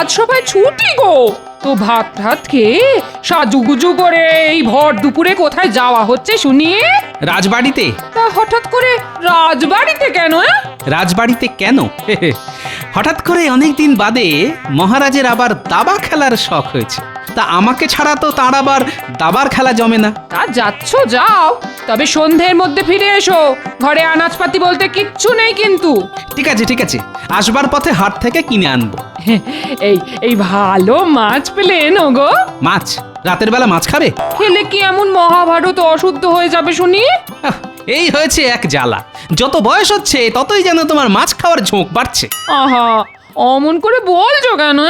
রাজসভায় ছুটি গো। তো ভাত টাত খেয়ে সাজুগুজু করে এই ভর দুপুরে কোথায় যাওয়া হচ্ছে শুনি? রাজবাড়িতে। তা হঠাৎ করে রাজবাড়িতে কেন? রাজবাড়িতে কেন? হঠাৎ করে অনেকদিন বাদে মহারাজের আবার দাবা খেলার শখ হয়েছে। তা আমাকে ছাড়া তো তার আবার দাবার খেলা জমে না। তা যাচ্ছ যাও, তবে সন্ধ্যের মধ্যে ফিরে এসো। ঘরে আনাজপাতি বলতে কিচ্ছু নেই কিন্তু। ঠিক আছে ঠিক আছে, আসবার পথে হাট থেকে কিনে আনবো। এই এই ভালো মাছ পেলে এনো গো। মাছ? রাতের বেলা মাছ খাবে? খেলে কি এমন মহাভারত অশুদ্ধ হয়ে যাবে শুনি? আহ, এই হয়েছে এক জ্বালা। যত বয়স হচ্ছে ততই যেন তোমার মাছ খাওয়ার ঝোঁক বাড়ছে। আহা, অমন করে বলছো কেন?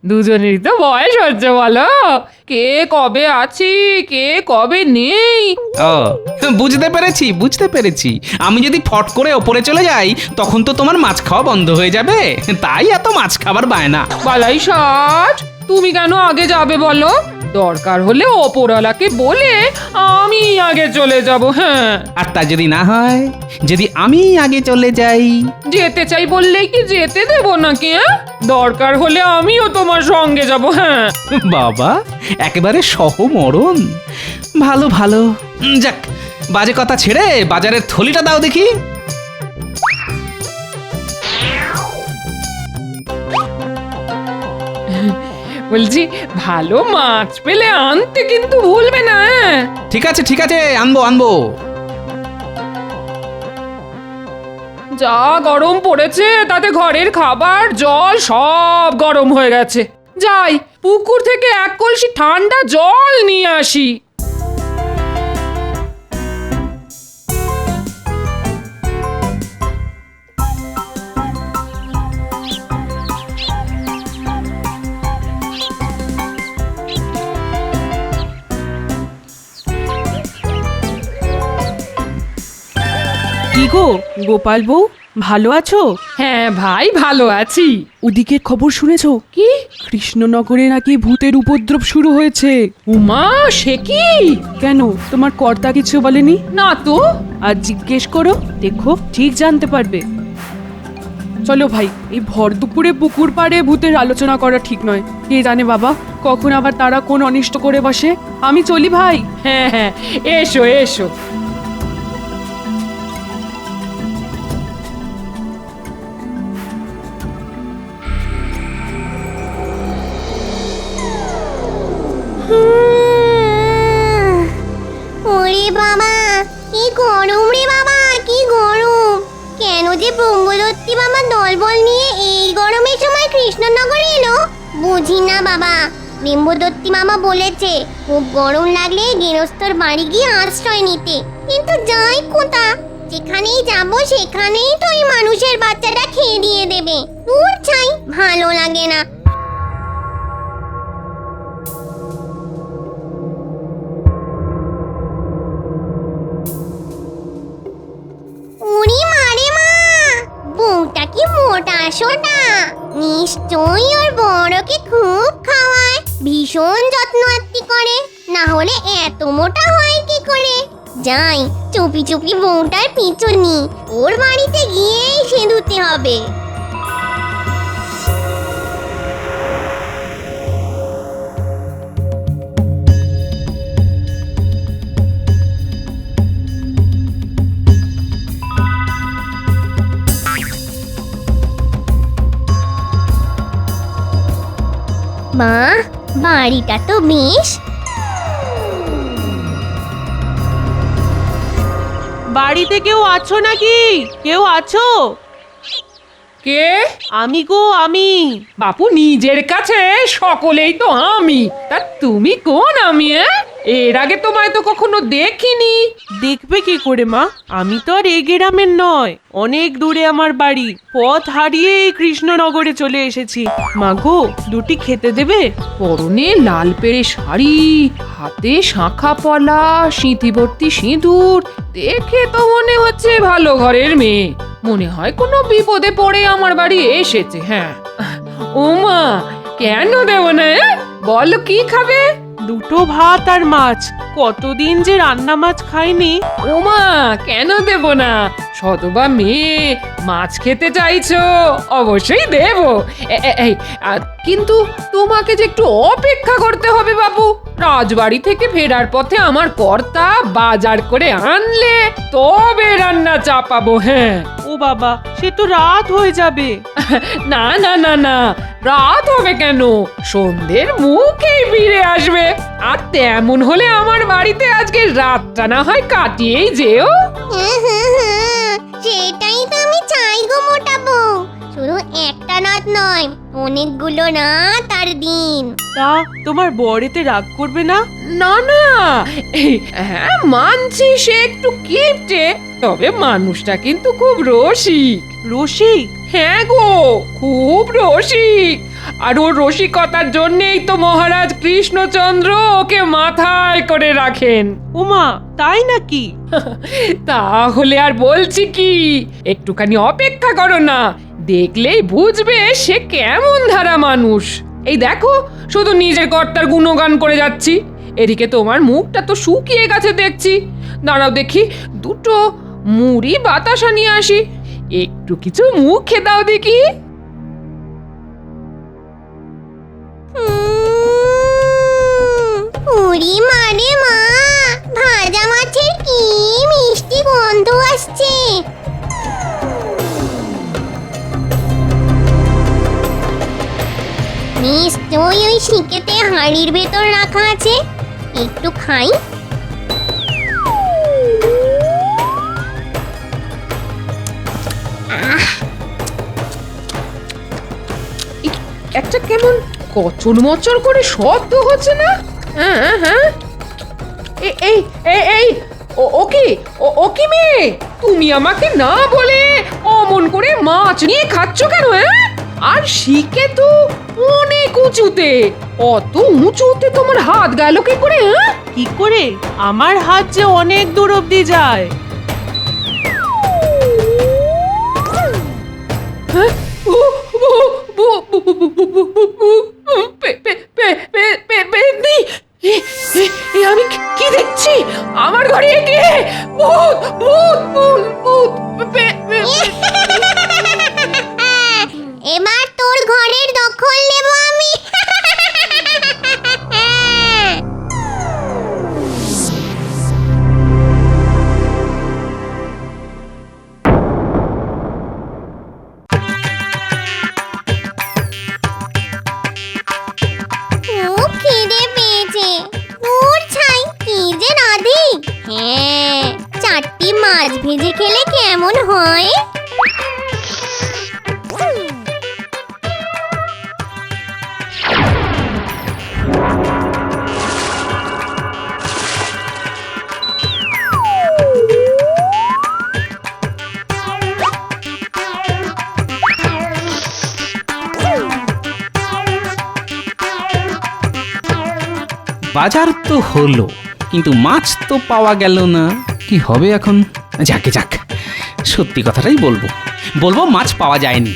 দুজনেরই তো বয়স হচ্ছে বলো। কে কবে আছি কে কবে নেই। ও, বুঝতে পেরেছি বুঝতে পেরেছি। আমি যদি ফট করে ওপরে চলে যাই তখন তো তোমার মাছ খাওয়া বন্ধ হয়ে যাবে, তাই এত মাছ খাবার বায়না। বালাই ষাট, তুমি কেন আগে যাবে বলো? দরকার হলে ওপরওয়ালাকে বলে আমি আগে চলে যাব। হ্যাঁ, আর তা যদি না হয়, যদি আমি আগে চলে যাই? যেতে চাই বললেই কি যেতে দেবো নাকি? দরকার হলে আমিও তোমার সঙ্গে যাব। হ্যাঁ, বাবা, একেবারে সহমরণ। ভালো ভালো। যাক, বাজে কথা ছেড়ে বাজারের থলিটা দাও দেখি। বলছি ভালো মাছ পেলে আনতে কিন্তু ভুলবে না। ঠিক আছে ঠিক আছে, আনবো আনবো। যা গরম পড়েছে তাতে ঘরের খাবার জল সব গরম হয়ে গেছে। যাই পুকুর থেকে এক কলসি ঠান্ডা জল নিয়ে আসি। কি গো গোপাল বউ, ভালো আছো? হ্যাঁ ভাই, ভালো আছি। ওদিকের খবর শুনেছো? কি? কৃষ্ণনগরে নাকি ভূতের উপদ্রব শুরু হয়েছে। উমা, সে কি? কেন, তোমার কর্তা কিছু বলেনি? না তো। আর জিজ্ঞেস করো, দেখো ঠিক জানতে পারবে। চলো ভাই, এই ভর দুপুরে পুকুর পাড়ে ভূতের আলোচনা করা ঠিক নয়। কে জানে বাবা, কখন আবার তারা কোন অনিষ্ট করে বসে। আমি চলি ভাই। হ্যাঁ হ্যাঁ, এসো এসো। ওরে বাবা, কি গরম রে বাবা, কি গরম! কেন যে ব্রহ্মদত্তি বাবা দলবল নিয়ে এই গরমের সময় কৃষ্ণনগরে এলো বুঝি না বাবা। ব্রহ্মদত্তি মামা বলেছে খুব গরম লাগলে গৃহস্থর বাড়ি গিয়ে আশ্রয় নিতে, কিন্তু যাই কোথা, যেখানেই যাব সেখানেই তো এই মানুষের বাচ্চাটা খেয়ে দিয়ে দেবে। দূর ছাই, ভালো লাগে না। উড়ি মারে মা, বউটা কি মোটা সোটা! নিশ্চয়ই ওর বড়কে খুব খাওয়ায়, ভীষণ যত্ন আত্তি করে, না হলে এত মোটা হয় কি করে? যাই চুপি চুপি বউটার পিছু নি, ওর বাড়িতে গিয়েই সেঁধুতে হবে। মা, বাড়িটা তো বেশ। বাড়িতে কেউ আছো নাকি? কেউ আছো? কে? আমি গো, আমি। বাপু, নিজের কাছে সকলেই তো আমি, তা তুমি কোন আমি? এর আগে তোমায় তো কখনো দেখিনি। দেখবে কি করে মা, আমি তো আর এই গ্রামের নয়, অনেক দূরে আমার বাড়ি। পথ হারিয়ে এই কৃষ্ণনগরে চলে এসেছি। মা গো, দুটি খেতে দেবে? পরনে লাল পেড়ে শাড়ি, হাতে শাঁখা পলা, সিঁথি ভর্তি সিঁদুর, দেখে তো মনে হচ্ছে ভালো ঘরের মেয়ে। মনে হয় কোনো বিপদে পড়ে আমার বাড়ি এসেছে। হ্যাঁ, ওমা, কেন দেব না? বলো কি খাবে? দুটো ভাত আর মাছ। কতদিন যে রান্না মাছ খাইনি। ওমা, কেন দেব না? সতবা মেয়ে মাছ খেতে চাইছো, অবশ্যই দেব। এই কিন্তু তোমাকে যে একটু অপেক্ষা করতে হবে বাবু। রাজবাড়ি থেকে ফেরার পথে আমার কর্তা বাজার করে আনলে তবে রান্না চাপাবো। হ্যাঁ, ও বাবা, সে তো রাত হয়ে যাবে। না না না না, রাত হবে কেন, সন্ধ্যের মুখেই ফিরে আসবে। আর তেমন হলে আমার বাড়িতে আজকে রাতটা না হয় কাটিয়েই যেও। সেটাই তো আমি চাই গো মোটা বউ। শুধু একটা রাত নয়, অনেকগুলো রাত আর দিন। তা তোমার বর এতে রাগ করবে না? না না, হ্যাঁ মানছি সে একটু কিপটে, তবে মানুষটা কিন্তু খুব রসিক। রসিক? হ্যাঁ গো, খুব রসিক। আর ওর রসিকতার জন্যেই তো মহারাজ কৃষ্ণচন্দ্র ওকে মাথায় করে রাখেন। ওমা, তাই নাকি? তাহলে আর বলছি কি, একটুখানি অপেক্ষা করো না, দেখলেই বুঝবে সে কেমন ধারা মানুষ। এই দেখো, শুধু নিজের কর্তার গুণগান করে যাচ্ছি, এদিকে তোমার মুখটা তো শুকিয়ে গেছে দেখছি। দাঁড়াও দেখি, দুটো মুড়ি বাতাসা নিয়ে আসি, একটু কিছু মুখে দাও দেখি। পুরি মানে মা, ভাজা মাছের কি মিষ্টি গন্ধ আসছে। নিশ্চয়ই ওই শিকেতে হাঁড়ির ভেতর রাখা আছে, একটু খাই। একটা কেমন কচর মচর করে শব্দ হচ্ছে না? হ্যাঁ হ্যাঁ, এই এই এই এই ও কি, ও কি মেয়ে, তুমি আমাকে না বলে অমন করে মাছ নিয়ে খাচ্ছ কেন? হ্যাঁ, আর শিকে তো অনেক উঁচুতে, অত উঁচুতে তোমার হাত গেল কি করে? হ্যাঁ, কি করে? আমার হাত যে অনেক দূর অব্দি যায়। হ্যাঁ? পেতনি! আমি কি দেখছি? আমার ঘরে কে? ভূত ভূত ভূত ভূত! এবার তোর ঘরের দখল নেব আমি। খুব খিদে পেয়েছে। দূর ছাই, কি যে রাধি। হ্যাঁ, 4টি মাছ ভেজে খেলে কেমন হয়? বাজার তো হলো, কিন্তু মাছ তো পাওয়া গেল না। কি হবে এখন? যাকে যাক, সত্যি কথাটাই বলবো, মাছ পাওয়া যায়নি।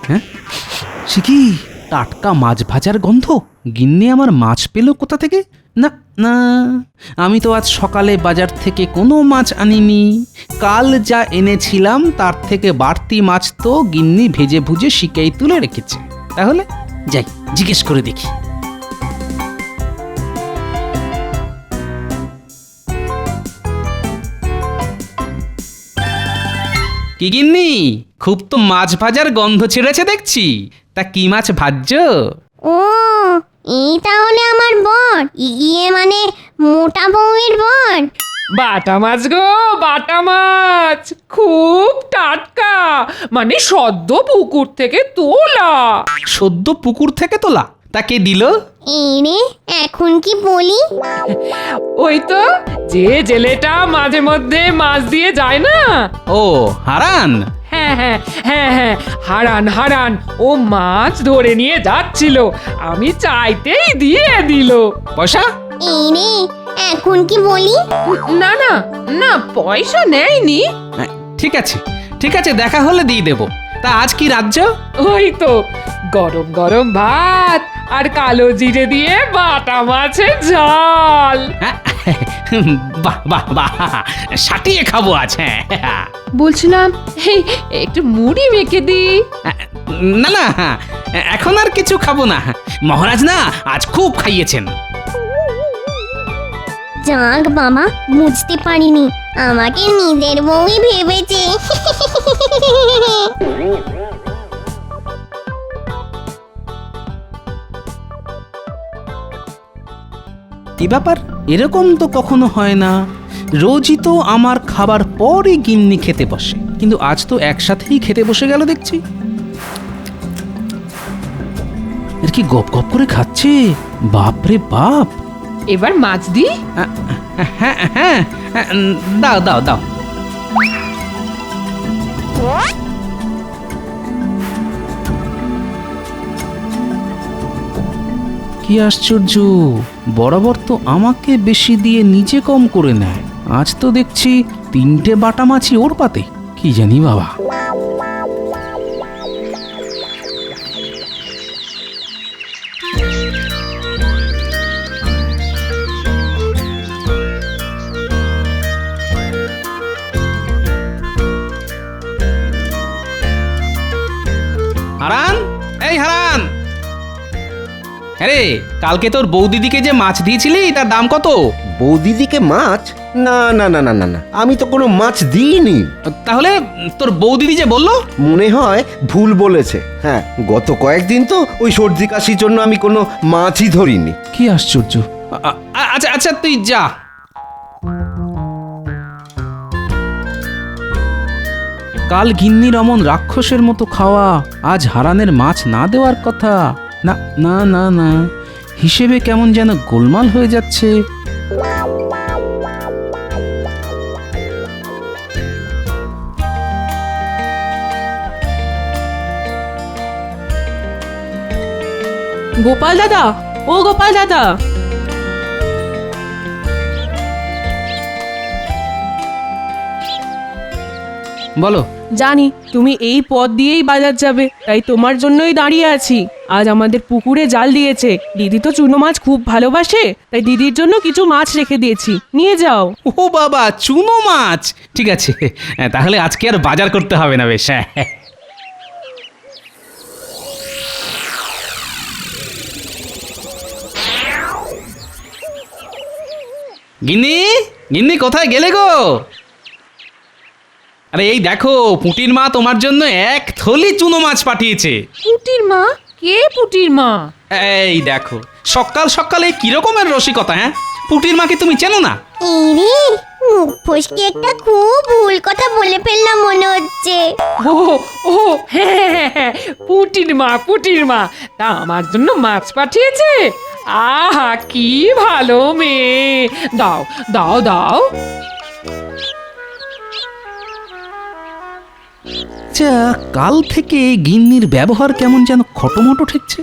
হ্যাঁ, সে কি টাটকা মাছ ভাজার গন্ধ? গিন্নি আমার মাছ পেল কোথা থেকে? না না, আমি তো আজ সকালে বাজার থেকে কোনো মাছ আনিনি। কাল যা এনেছিলাম তার থেকে বাড়তি মাছ তো গিন্নি ভেজে ভুজে শিকেই তুলে রেখেছে। তাহলে যাই, জিজ্ঞেস করে দেখি। কি গিন্নি, খুব তো মাছ ভাজার গন্ধ ছেড়েছে দেখছি। তা কি মাছ ভাজছো? ও, এই তাহলে আমার বর, ইয়ে মানে মোটা বউয়ের বর। বাটা মাছ গো, বাটা মাছ, খুব টাটকা, মানে সদ্য পুকুর থেকে তোলা। সদ্য পুকুর থেকে তোলা? তাকে দিল? এই রে, এখন কি বলি? ওই তো, যে জেলেটা মাঝে মধ্যে মাছ দিয়ে যায় না। ও, হারান। হ্যাঁ হ্যাঁ হ্যাঁ হ্যাঁ, হারান হারান, ও মাছ ধরে নিয়ে যাচ্ছিল, আমি চাইতেই দিয়ে দিল। পয়সা? এই রে, এখন কি বলি? না না না, পয়সা নেয়নি। ঠিক আছে ঠিক আছে, দেখা হলে দিয়ে দেবো। তা আজ কি রাজ্য? ওই তো গরম গরম ভাত আর কালো জিরে দিয়ে বাটা মাছের ঝাল। হ্যাঁ, বাহ বাহ বাহ, সাটিয়ে খাবো আজ। হ্যাঁ, বলছিলাম এই একটু মুড়ি মেখে দি। না না, এখন আর কিছু খাবো না। মহারাজ না আজ খুব খাইয়েছেন। যাক বাবা, বুঝতে পারিনি আমাকে নিজের বউই ভেবেছে। কি ব্যাপার, এরকম তো কখনো হয় না। রোজই তো আমার খাবার পরই গিন্নি খেতে বসে, কিন্তু আজ তো একসাথেই খেতে বসে গেল দেখছি। এর কি গপ গপ করে খাচ্ছে, বাপরে বাপ। এবার মাছ দি। হ্যাঁ হ্যাঁ, দাও দাও দাও। কি আশ্চর্য, বরাবর তো আমাকে বেশি দিয়ে নিজে কম করে নেয়, আজ তো দেখছি 3টে বাটা মাছি ওর পাতে। কি জানি বাবা। হারান, এই হারান। আরে কালকে তোর বৌদিদিকে যে মাছ দিয়েছিলি তার দাম কত? বৌদিদিকে মাছ? না না না না না না, আমি তো কোনো মাছ দিইনি। তাহলে তোর বৌদিদি যে বললো? মনে হয় ভুল বলেছে। হ্যাঁ, গত কয়েকদিন তো ওই সর্দি কাশির জন্য আমি কোনো মাছই ধরিনি। কি আশ্চর্য। আচ্ছা আচ্ছা, তুই যা। কাল গিন্নির অমন রাক্ষসের মতো খাওয়া, আজ হারানের মাছ না দেওয়ার কথা। না না না না, হিসেবে কেমন যেন গোলমাল হয়ে যাচ্ছে। গোপাল দাদা, ও গোপাল দাদা, বলো। জানি তুমি এই পথ দিয়েই বাজার যাবে, তাই তোমার জন্যই দাঁড়িয়ে আছি। আজ আমাদের পুকুরে জাল দিয়েছে, দিদি তো চুনো মাছ খুব ভালোবাসে, তাই দিদির জন্য কিছু মাছ রেখে দিয়েছি, নিয়ে যাও। ও বাবা, চুনো মাছ! ঠিক আছে, তাহলে আজকে আর বাজার করতে হবে না। বেশ, হ্যাঁ। গিন্নি, গিন্নি কোথায় গেলে গো? আরে এই দেখো, পুটির মা তোমার জন্য 1 থলি চুনো মাছ পাঠিয়েছে। পুটির মা? কে পুটির মা? এই দেখো, সকাল সকালে কি রকমের রসিকতা! হ্যাঁ, পুটির মাকে তুমি চেনো না? এই রে, মুখ ফসকে একটা খুব ভুল কথা বলে ফেললাম মনে হচ্ছে। ও ও হ্যাঁ হ্যাঁ হ্যাঁ, পুটির মা, পুটির মা। তা আমার জন্য মাছ পাঠিয়েছে? আহা, কি ভালো মেয়ে। দাও দাও দাও। আচ্ছা, কাল থেকে গিন্নির ব্যবহার কেমন যেন খটোমটো ঠেকছে।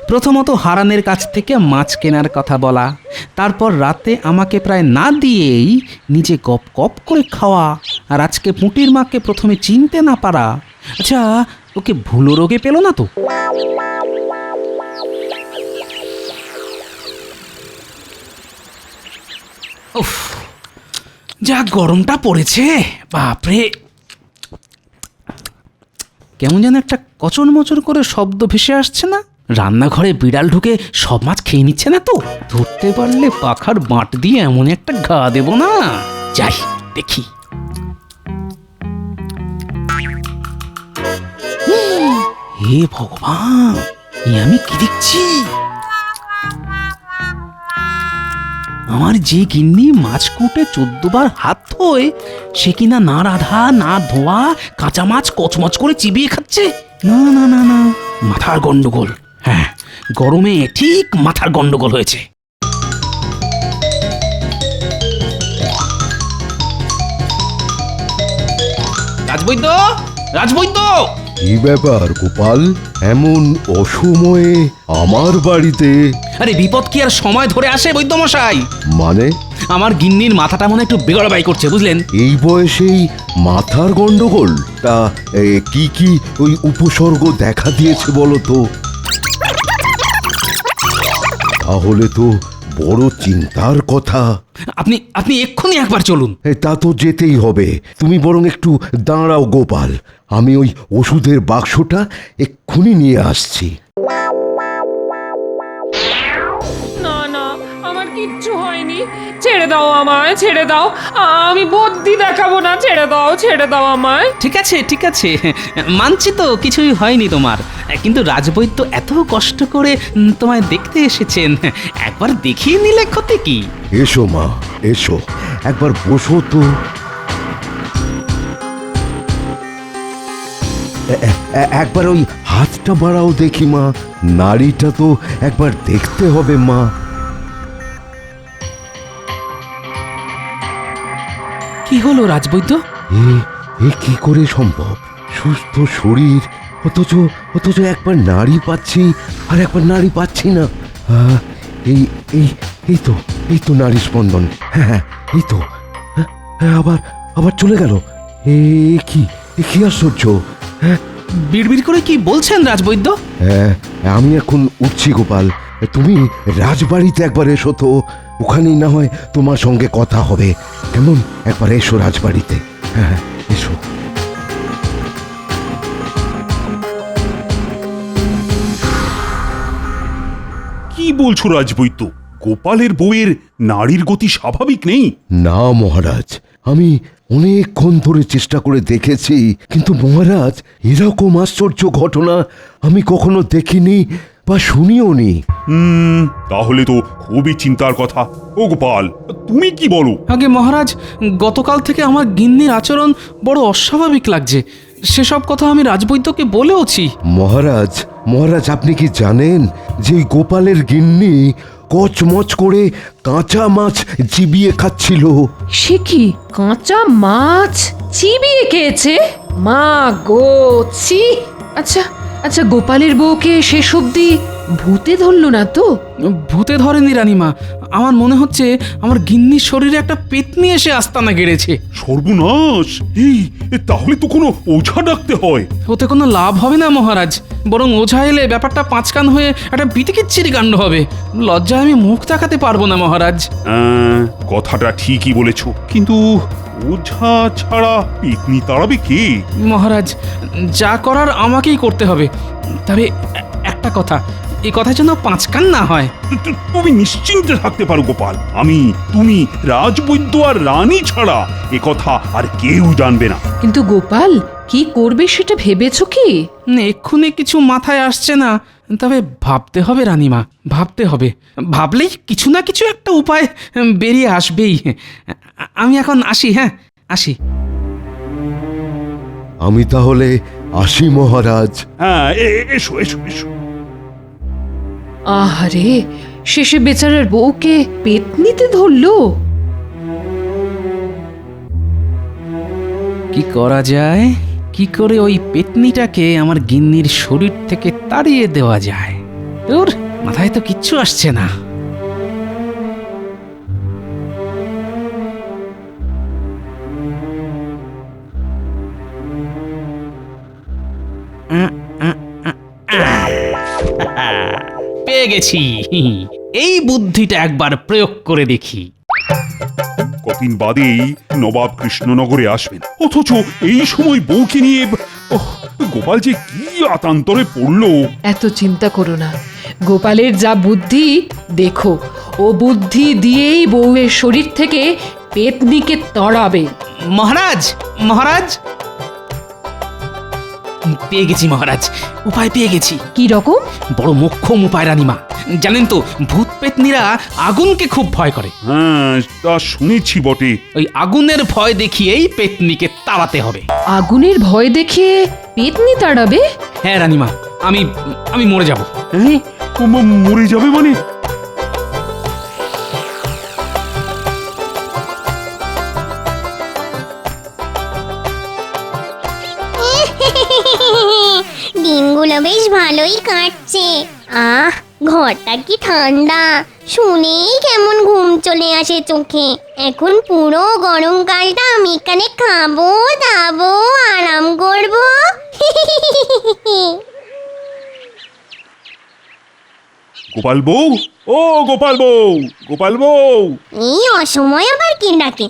প্রথমত হারানের কাছ থেকে মাছ কেনার কথা বলা, তারপর রাতে আমাকে প্রায় না দিয়েই নিজে গপ গপ করে খাওয়া, আর আজকে পুঁটির মাকে প্রথমে চিনতে না পারা। আচ্ছা, ওকে ভুলো রোগে পেল না তো? উফ, যা গরমটা পড়েছে, বাপরে। কেমন যেন একটা কচর মচর করে শব্দ ভেসে আসছে না? রান্নাঘরে বিড়াল ঢুকে সব মাছ খেয়ে নিচ্ছে না তো? ধরতে পারলে পাখার বাঁট দিয়ে এমন একটা ঘা দেব না। যাই দেখি। হে ভগবান, এ আমি কি দেখছি? আমার যে গিন্নি মাছ কুটে 14 বার হাত ধোয়, সে কিনা না রাধা না ধোয়া কাঁচা মাছ কচমচ করে চিবিয়ে খাচ্ছে। না না না না, মাথার গন্ডগোল। হ্যাঁ, গরমে ঠিক মাথার গন্ডগোল হয়েছে। রাজবৈদ্য, রাজবৈদ্য! কি ব্যাপার গোপাল, এমন অসময়ে আমার বাড়িতে? আরে বিপদ কি আর সময় ধরে আসে বৈদ্যমশাই? মানে? আমার গিন্নির মাথাটা মনে হয় একটু বেগড়াবাই করছে, বুঝলেন? এই বয়সেই মাথার গন্ডগোল? তা কি কি ওই উপসর্গ দেখা দিয়েছে বলো তো? তাহলে তো বড় চিন্তার কথা। আপনি আপনি এক্ষুনি একবার চলুন। তা তো যেতেই হবে। তুমি বরং একটু দাঁড়াও গোপাল, আমি ওই ওষুধের বাক্সটা এক্ষুনি নিয়ে আসছি। না না, আমার কিচ্ছু হয়নি, ছেড়ে দাও আমায়, ছেড়ে দাও, আমি বুদ্ধি দেখাবো না, ছেড়ে দাও আমায়। ঠিক আছে ঠিক আছে, মানছি তো কিছুই হয়নি তোমার, কিন্তু রাজবৈদ্য এত কষ্ট করে তোমায় দেখতে এসেছেন, একবার দেখিয়ে নিলে ক্ষতি কি? এসো মা, এসো, একবার বসো তো। একবার ওই হাতটা বাড়াও দেখি মা, নাড়িটা তো একবার দেখতে হবে মা। কি হলো রাজবৈদ্য? এ কি করে সম্ভব? সুস্থ শরীর, অথচ অথচ একবার নাড়ি পাচ্ছি আর একবার নাড়ি পাচ্ছি না। এই এই এই তো নাড়ি স্পন্দন। হ্যাঁ হ্যাঁ, এই তো। হ্যাঁ, আবার আবার চলে গেল। এ কি আশ্চর্য! হ্যাঁ বিড়বিড় করে কি বলছেন রাজবৈদ্য? হ্যাঁ, আমি এখন উঠছি গোপাল, তুমি রাজবাড়িতে একবার এসো তো, ওখানেই না হয় তোমার সঙ্গে কথা হবে। কেমন? একবার এসো রাজবাড়িতে। হ্যাঁ হ্যাঁ, এসো। কি বলছো রাজবৈদ্য? গোপালের বউয়ের নাড়ির গতি স্বাভাবিক নেই? না মহারাজ, আমি অনেকক্ষণ ধরে চেষ্টা করে দেখেছি, কিন্তু মহারাজ এরকম আশ্চর্য ঘটনা আমি কখনো দেখিনি বা শুনিও নি। তাহলে তো খুবই চিন্তার কথা। ও গোপাল, তুমি কি বলো? আগে মহারাজ, গতকাল থেকে আমার গিন্নির আচরণ বড় অস্বাভাবিক লাগছে, সেসব কথা আমি রাজবৈদ্যকে বলেওছি। মহারাজ, মহারাজ আপনি কি জানেন যে এই গোপালের গিন্নি কচমচ করে কাঁচা মাছ চিবিয়ে খাচ্ছিল? সে কি, কাঁচা মাছ চিবিয়ে খেয়েছে? মা গো, ছি! আচ্ছা আচ্ছা, গোপালের বউকে শেষ অবধি ভূতে ধরলো না তো? ভূতে ধরেনি রানীমা, আমার মনে হচ্ছে আমার গিন্নির শরীরে একটা পেতনি এসে আস্তানা গেড়েছে। সর্বনাশ! এই তাহলে তো কোনো ওঝা ডাকতে হয়। ওতে কোনো লাভ হবে না মহারাজ, বরং ওঝা এলে ব্যাপারটা পাঁচকান হয়ে একটা বিতিকিচ্ছিরি কাণ্ড হবে। লজ্জায় আমি মুখ দেখাতে পারবো না মহারাজ। কথাটা ঠিকই বলেছো, কিন্তু ওঝা ছাড়া পেতনি তাড়াবে কে? মহারাজ, যা করার আমাকেই করতে হবে, তবে একটা কথা, এই কথা যেন পাঁচকান না হয়। তুমি নিশ্চিন্তে থাকতে পারো গোপাল, আমি, তুমি, রাজবৈদ্য আর রানী ছাড়া এ কথা আর কেউ জানবে না। কিন্তু গোপাল কি করবে সেটা ভেবেছো কি? এক্ষুনি কিছু মাথায় আসছে না, তবে ভাবতে হবে রানীমা, ভাবতে হবে। ভাবলেই কিছু না কিছু একটা উপায় বেরিয়ে আসবেই। আমি এখন আসি, হ্যাঁ আসি। আমি তাহলে আসি মহারাজ। হ্যাঁ, এসো এসো এসো। আহারে, শেষে বেচারার বউকে পেতনিতে ধরলো। কি করা যায়, কি করে ওই পেতনিটাকে আমার গিন্নির শরীর থেকে তাড়িয়ে দেওয়া যায়? তোর মাথায় তো কিচ্ছু আসছে না। পেয়ে গেছি, এই বুদ্ধিটা একবার প্রয়োগ করে দেখি। কদিন বাদেই নবাব কৃষ্ণনগরে আসবেন, অথচ এই সময় বউকে নিয়ে গোপাল যে কি আতান্তরে পড়লো। এত চিন্তা করো না, গোপালের যা বুদ্ধি দেখো, ও বুদ্ধি দিয়েই বউয়ের শরীর থেকে পেতনিকে তড়াবে। মহারাজ, মহারাজ, পেয়ে গেছি মহারাজ, উপায় পেয়ে গেছি। কি রকম? বড় মোক্ষম উপায় রানীমা। জানেন তো, ভূত পেতনিরা আগুনকে খুব ভয় করে। হ্যাঁ, তা শুনেছি বটে। ওই আগুনের ভয় দেখিয়েই পেতনিকে তাড়াতে হবে। আগুনের ভয় দেখিয়ে পেতনি তাড়াবে? হ্যাঁ রানীমা, আমি আমি মরে যাব। হ্যাঁ, মরে যাবে মানে? দিনগুলো বেশ ভালোই কাটছে। ঘরটা কি ঠান্ডা, শুনেই কেমন ঘুম চলে আসে চোখে। এখন পুরো গরমকালটা আমি এখানে খাবো দাবো আরাম করবো। গোপাল বউ, ও গোপাল বউ, গোপাল বউ। এই অসময় আবার কে ডাকে?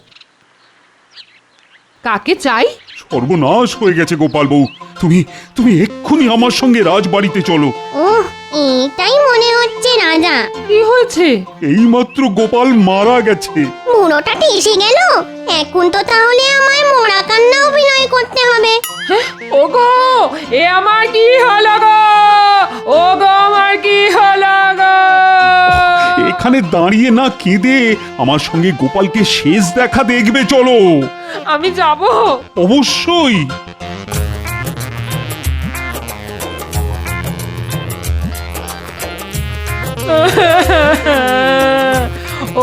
কাকে চাই? সর্বনাশ হয়ে গেছে গোপাল বউ। তুমি তুমি এক্ষুনি আমার সঙ্গে রাজবাড়িতে চলো। ওহ, এটাই মনে হচ্ছে রাজা। কি হয়েছে? এইমাত্র গোপাল মারা গেছে। বুড়োটা এসে গেল। এখন তো তাহলে আমায় মরা কান্না অভিনয় করতে হবে। ওগো, এ আমার কি হলো গো? ওগো, আমার কি হলো গো? এখানে দাঁড়িয়ে না কেঁদে আমার সঙ্গে গোপালকে শেষ দেখা দেখবে চলো। আমি যাব। অবশ্যই।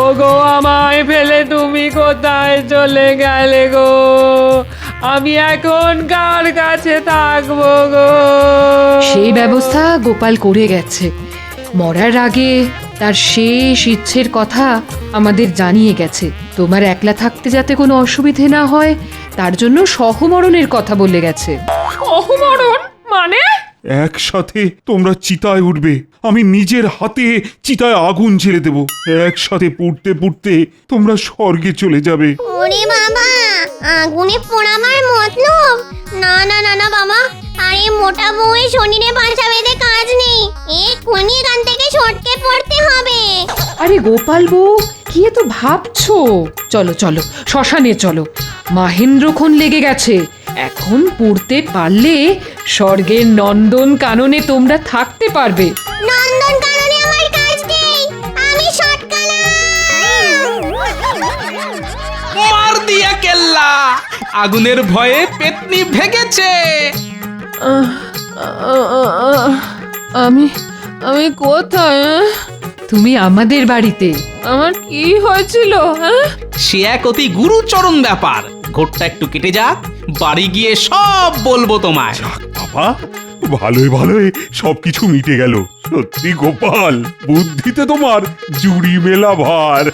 ওগো, আমায় ফেলে তুমি কোথায় চলে গেলে গো? আমি এখন কার কাছে থাকবো গো? সেই ব্যবস্থা গোপাল করে গেছে। মরার আগে তার শেষ ইচ্ছের কথা আমাদের জানিয়ে গেছে। তোমার একলা থাকতে যাতে কোনো অসুবিধে না হয় তার জন্য সহমরণের কথা বলে গেছে। সহমরণ মানে? একসাথে তোমরা চিতায় উঠবে, আমি নিজের হাতে চিতায় আগুন ছেড়ে দেব। একসাথে পুড়তে পুড়তে তোমরা স্বর্গে চলে যাবে। ওরে বাবা, আগুনে পোড়াবার মতলব? না না না না বাবা, আরে মোটা বউয়ের শরীরে বাসা বেঁধে কাজ নেই। এক্ষুনি এখান থেকে সটকে পড়তে হবে। আরে গোপাল বউ, কি এত ভাবছো? চলো চলো, শ্মশানে চলো। মাহেন্দ্রক্ষণ লেগে গেছে। এখন পড়তে পারলে স্বর্গের নন্দন কাননে তোমরা থাকতে পারবে। নন্দন কাননে আমার কাজ নেই, আমি সটকালাম। মার দিয়া কেল্লা, আগুনের ভয়ে পেতনি ভেগেছে। আমি আমি কোথায়? তুমি আমাদের বাড়িতে। আমার কি হয়েছিল? সে এক অতি গুরুচরণ ব্যাপার। ঘোরটা একটু কেটে যাক, বাড়ি গিয়ে সব বলবো তোমায়। বাবা, ভালোই ভালোই সবকিছু মিটে গেল। সত্যি গোপাল, বুদ্ধিতে তোমার জুড়ি মেলা ভার।